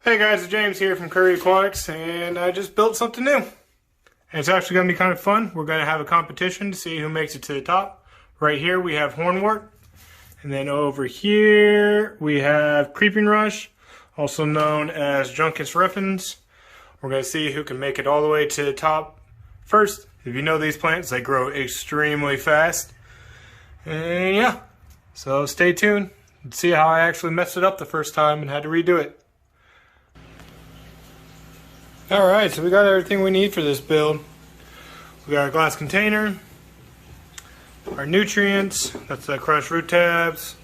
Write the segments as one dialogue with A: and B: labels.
A: Hey guys, it's James here from Curry Aquatics, and I just built something new. And it's actually going to be kind of fun. We're going to have a competition to see who makes it to the top. Right here we have hornwort, and then over here we have creeping rush, also known as Juncus repens. We're going to see who can make it all the way to the top first. If you know these plants, they grow extremely fast. And yeah, so stay tuned and see how I actually messed it up the first time and had to redo it. Alright, so we got everything we need for this build. We got our glass container, our nutrients, that's the crushed root tabs,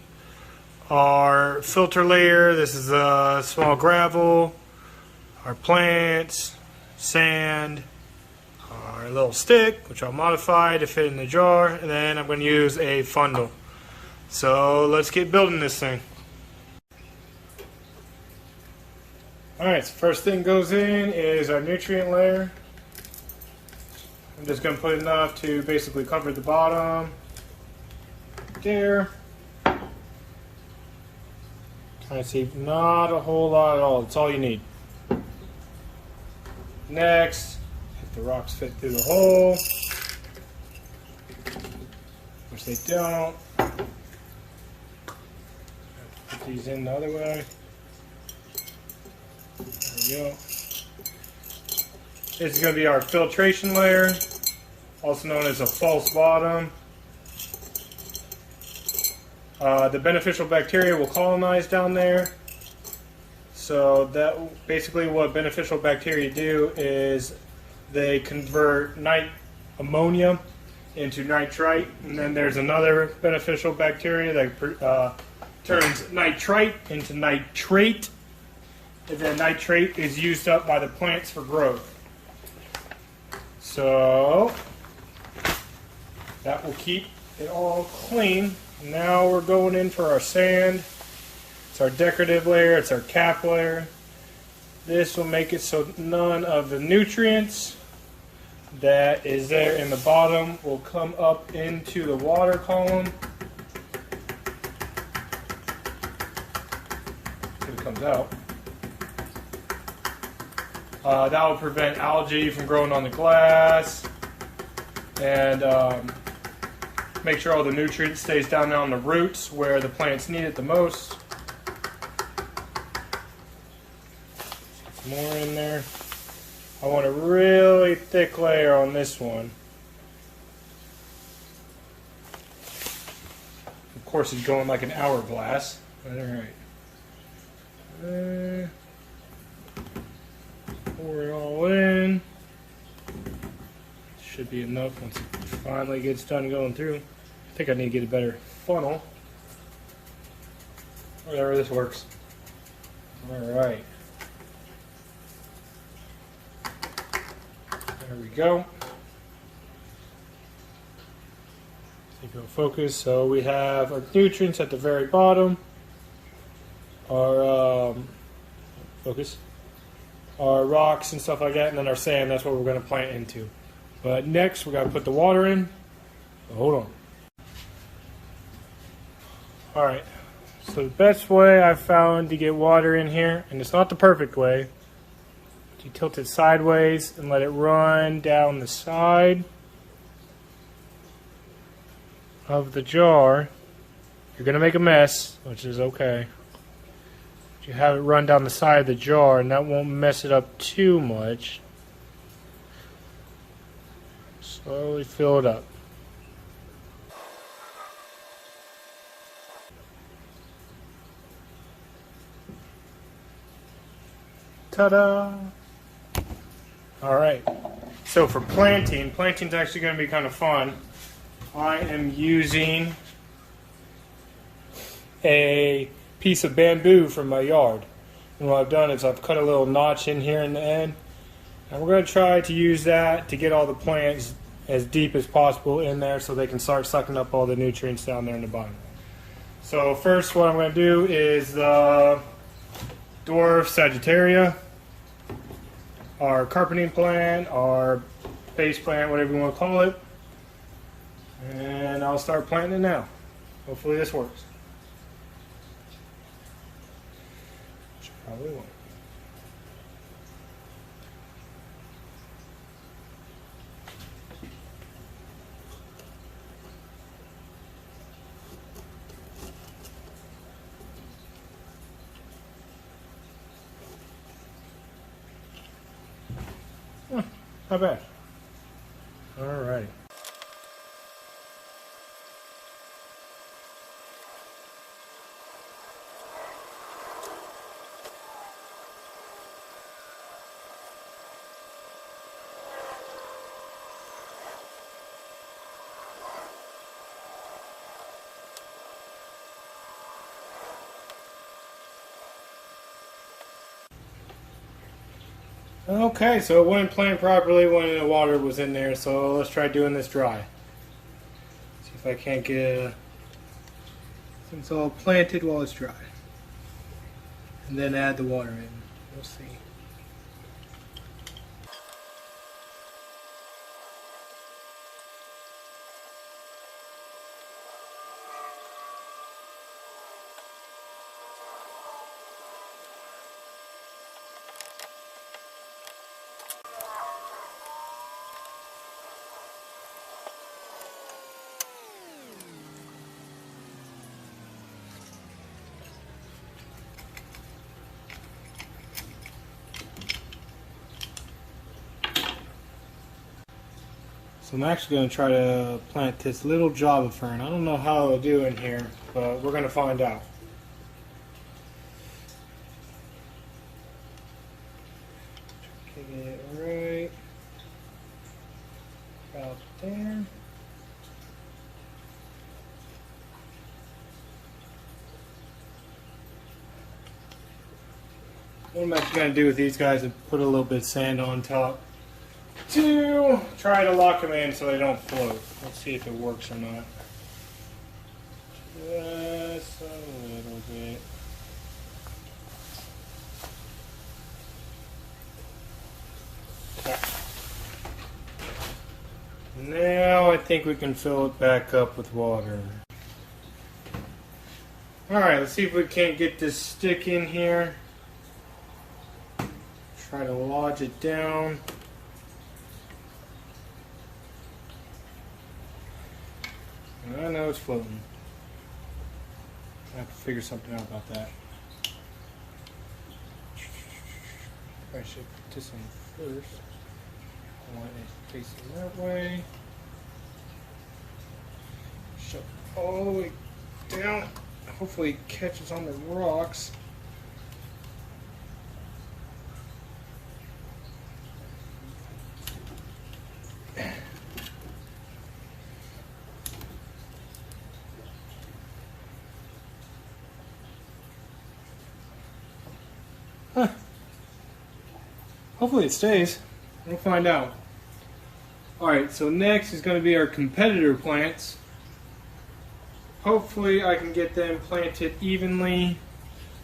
A: our filter layer, this is small gravel, our plants, sand, our little stick, which I'll modify to fit in the jar, and then I'm going to use a funnel. So let's get building this thing. Alright, so first thing goes in is our nutrient layer. I'm just going to put enough to basically cover the bottom. There. Trying to see, not a whole lot at all. That's all you need. Next, if the rocks fit through the hole, which they don't. Put these in the other way. There we go. This is going to be our filtration layer, also known as a false bottom. The beneficial bacteria will colonize down there. So that basically what beneficial bacteria do is they convert ammonia into nitrite, and then there's another beneficial bacteria that turns nitrite into nitrate. And then nitrate is used up by the plants for growth. So that will keep it all clean. Now we're going in for our sand. It's our decorative layer, it's our cap layer. This will make it so none of the nutrients that is there in the bottom will come up into the water column. It comes out. That will prevent algae from growing on the glass and make sure all the nutrients stays down there on the roots where the plants need it the most. More in there. I want a really thick layer on this one. Of course it's going like an hourglass. Alright. Pour it all in. Should be enough once it finally gets done going through. I think I need to get a better funnel. Whatever, this works. Alright. There we go. Take a focus. So we have our nutrients at the very bottom. Our focus. Our rocks and stuff like that, and then our sand, that's what we're going to plant into. But next, we're going to put the water in. So hold on. Alright, so the best way I've found to get water in here, and it's not the perfect way, you tilt it sideways and let it run down the side of the jar. You're going to make a mess, which is okay. You have it run down the side of the jar, and that won't mess it up too much. Slowly fill it up. Ta-da! Alright, so for planting's actually going to be kind of fun. I am using a piece of bamboo from my yard, and what I've done is I've cut a little notch in here in the end, and we're going to try to use that to get all the plants as deep as possible in there so they can start sucking up all the nutrients down there in the bottom. So first what I'm going to do is the dwarf Sagittaria, our carpeting plant, our base plant, whatever you want to call it, and I'll start planting it now. Hopefully this works. Probably won't. Not bad. Alright. Okay, so it wasn't planned properly when the water was in there, so let's try doing this dry. See if I can't get things all planted while it's dry. And then add the water in. We'll see. So I'm actually going to try to plant this little Java fern. I don't know how it'll do in here, but we're going to find out. Get it right about there. What I'm actually going to do with these guys is put a little bit of sand on top to try to lock them in so they don't float. Let's see if it works or not. Just a little bit. Okay. Now I think we can fill it back up with water. Alright, let's see if we can't get this stick in here. Try to lodge it down. I know it's floating. I have to figure something out about that. I should put this in first. I want it facing that way. Shove it all the way down. Hopefully it catches on the rocks. Huh. Hopefully it stays. We'll find out. Alright, so next is going to be our competitor plants. Hopefully I can get them planted evenly.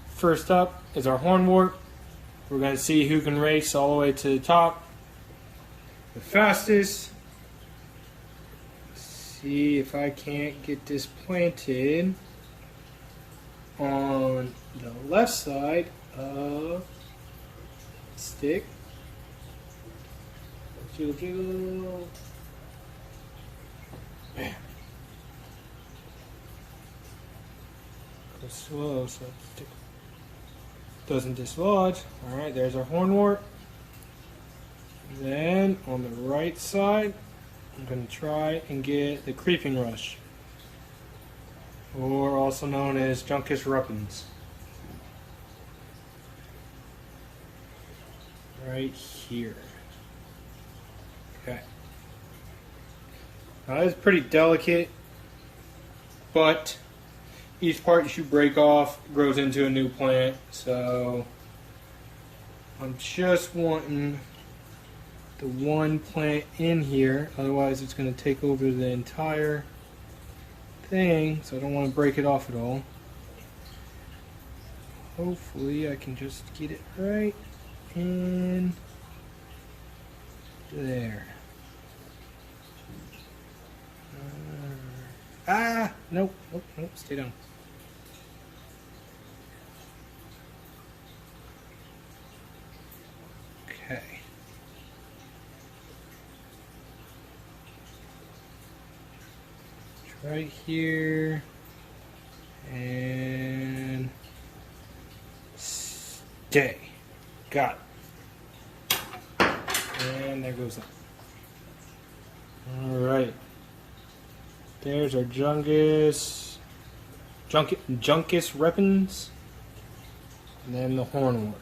A: First up is our hornwort. We're going to see who can race all the way to the top the fastest. See if I can't get this planted on the left side of the stick. Jiggle, jiggle. Bam. Go slow so the stick doesn't dislodge. Alright, there's our hornwort. Then on the right side, I'm going to try and get the creeping rush, or also known as Juncus rupens. Right here. Okay. Now this is pretty delicate, but each part you should break off grows into a new plant, so I'm just wanting the one plant in here, otherwise it's going to take over the entire thing, so I don't want to break it off at all. Hopefully I can just get it right in there. Nope, nope, nope, stay down. Okay. Right here, and stay. Got it. And there goes that. Alright. There's our Juncus repens. And then the hornwort.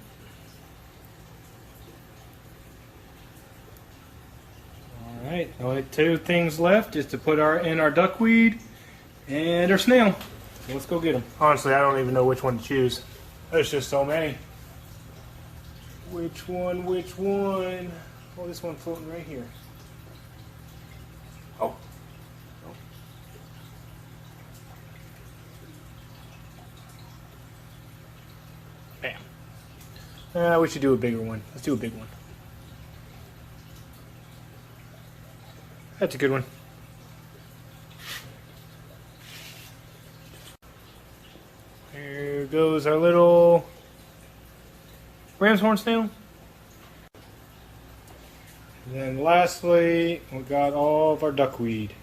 A: Alright, only two things left is to put in our duckweed and our snail. So let's go get them. Honestly, I don't even know which one to choose. There's just so many. Which one? Which one? Oh, this one floating right here. Oh. Bam. We should do a bigger one. Let's do a big one. That's a good one. There goes our little ram's horn snail. And then lastly, we got all of our duckweed.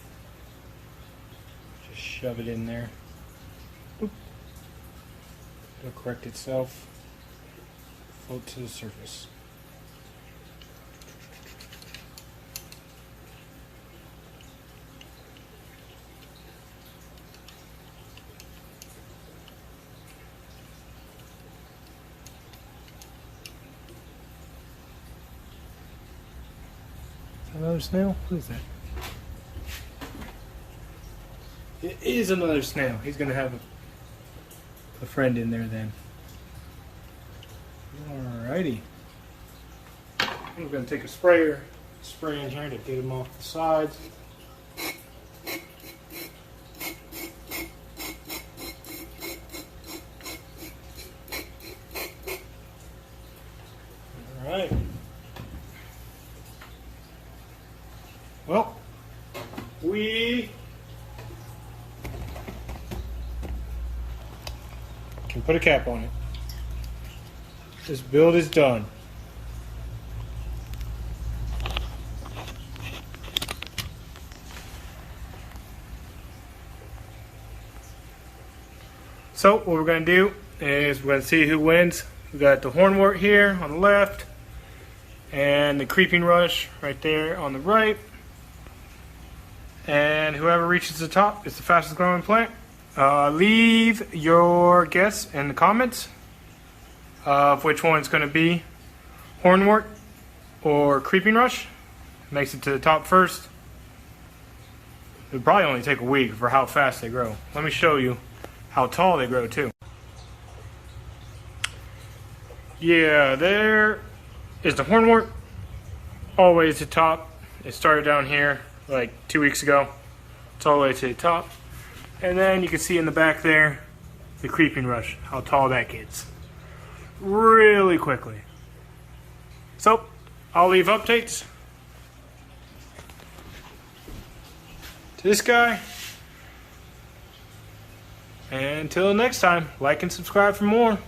A: Just shove it in there. Boop. It'll correct itself. Float to the surface. Another snail? What is that? It is another snail. He's going to have a friend in there then. Alrighty. I'm going to take a sprayer, spray in here to get him off the sides. Alright. Well, we can put a cap on it. This build is done. So what we're going to do is we're going to see who wins. We got the hornwort here on the left and the creeping rush right there on the right. And whoever reaches the top is the fastest growing plant. Leave your guess in the comments of which one is going to be hornwort or creeping rush. Makes it to the top first. It would probably only take a week for how fast they grow. Let me show you how tall they grow too. Yeah, there is the hornwort all the way to the top. It started down here like 2 weeks ago. It's all the way to the top. And then you can see in the back there the creeping rush, how tall that gets. Really quickly. So, I'll leave updates to this guy. And until next time, like and subscribe for more.